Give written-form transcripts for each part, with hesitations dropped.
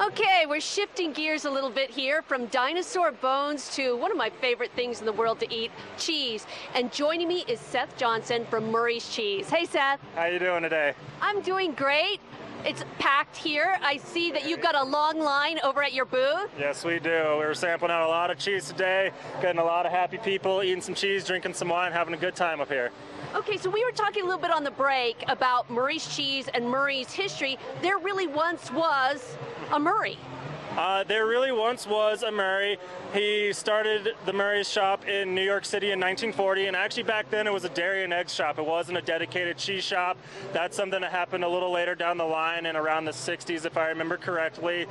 Okay, we're shifting gears a little bit here from dinosaur bones to one of my favorite things in the world to eat, cheese. And joining me is Seth Johnson from Murry's Cheese. Hey, Seth. How you doing today? I'm doing great. It's packed here. I see that you've got a long line over at your booth. Yes, we do. We're sampling out a lot of cheese today, getting a lot of happy people, eating some cheese, drinking some wine, having a good time up here. Okay, so we were talking a little bit on the break about Murry's Cheese and Murry's history. There really once was a Murry. There really once was a Murry. He started the Murry's shop in New York City in 1940, and actually back then it was a dairy and eggs shop. It wasn't a dedicated cheese shop. That's something that happened a little later down the line in around the 60s, if I remember correctly.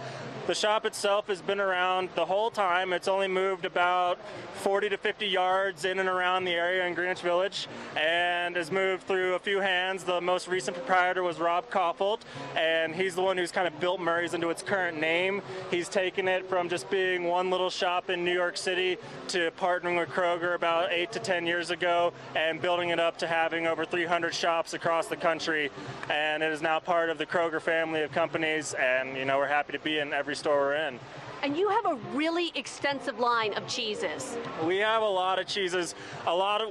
The shop itself has been around the whole time. It's only moved about 40 to 50 yards in and around the area in Greenwich Village, and has moved through a few hands. The most recent proprietor was Rob Koffold, and he's the one who's kind of built Murry's into its current name. He's taken it from just being one little shop in New York City to partnering with Kroger about 8 to 10 years ago and building it up to having over 300 shops across the country. And it is now part of the Kroger family of companies, and we're happy to be in every store we're in. And you have a really extensive line of cheeses. We have a lot of cheeses.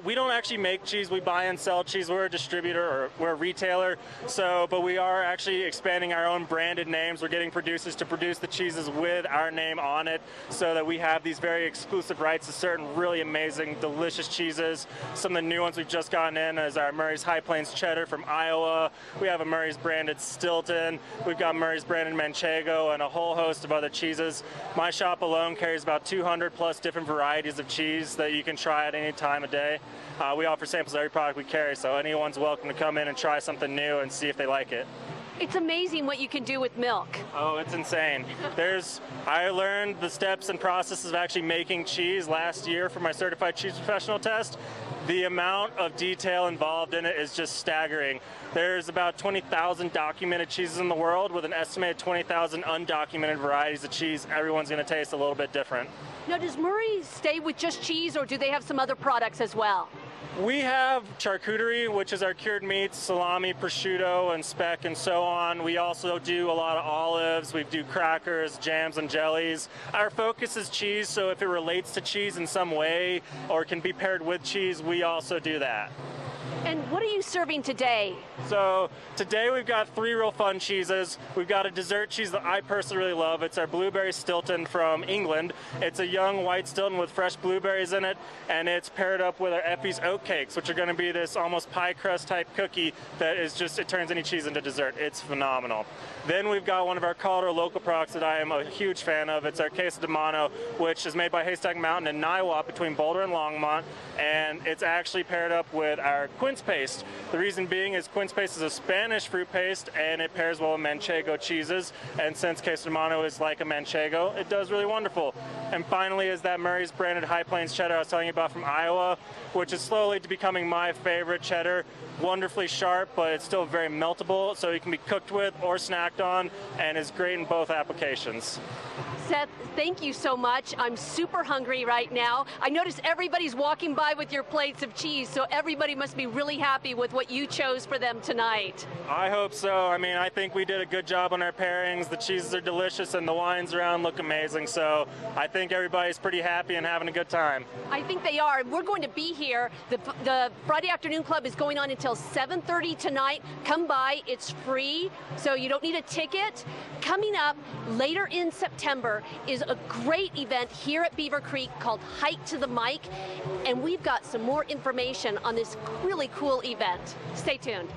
We don't actually make cheese. We buy and sell cheese. We're a distributor, or we're a retailer. But we are actually expanding our own branded names. We're getting producers to produce the cheeses with our name on it, so that we have these very exclusive rights to certain really amazing, delicious cheeses. Some of the new ones we've just gotten in is our Murry's High Plains Cheddar from Iowa. We have a Murry's branded Stilton. We've got Murry's branded Manchego and a whole host of other cheeses. My shop alone carries about 200 plus different varieties of cheese that you can try at any time of day. We offer samples of every product we carry, so anyone's welcome to come in and try something new and see if they like it. It's amazing what you can do with milk. Oh, it's insane. I learned the steps and processes of actually making cheese last year for my certified cheese professional test. The amount of detail involved in it is just staggering. There's about 20,000 documented cheeses in the world, with an estimated 20,000 undocumented varieties of cheese. Everyone's going to taste a little bit different. Now, does Murry stay with just cheese, or do they have some other products as well? We have charcuterie, which is our cured meats, salami, prosciutto, and speck, and so on. We also do a lot of olives. We do crackers, jams, and jellies. Our focus is cheese, so if it relates to cheese in some way or can be paired with cheese, we also do that. And what are you serving today? So today we've got 3 real fun cheeses. We've got a dessert cheese that I personally really love. It's our blueberry Stilton from England. It's a young white Stilton with fresh blueberries in it, and it's paired up with our Apres oat cakes, which are going to be this almost pie crust type cookie that is just, it turns any cheese into dessert. It's phenomenal. Then we've got one of our Colorado local products that I am a huge fan of. It's our queso de mano, which is made by Haystack Mountain in Niwot between Boulder and Longmont, and it's actually paired up with our quince paste. The reason being is quince paste is a Spanish fruit paste, and it pairs well with Manchego cheeses, and since queso de mano is like a Manchego, it does really wonderful. And finally is that Murry's branded High Plains Cheddar I was telling you about from Iowa, which is slowly becoming my favorite cheddar. Wonderfully sharp, but it's still very meltable, so it can be cooked with or snacked on, and is great in both applications. Seth, thank you so much. I'm super hungry right now. I notice everybody's walking by with your plates of cheese, so everybody must be really happy with what you chose for them tonight. I hope so. I think we did a good job on our pairings. The cheeses are delicious, and the wines around look amazing, so I think everybody's pretty happy and having a good time. I think they are. We're going to be here. The Friday Afternoon Club is going on until 7:30 tonight. Come by. It's free, so you don't need a ticket. Coming up later in September is a great event here at Beaver Creek called Hike to the Mic, and we've got some more information on this really cool event. Stay tuned.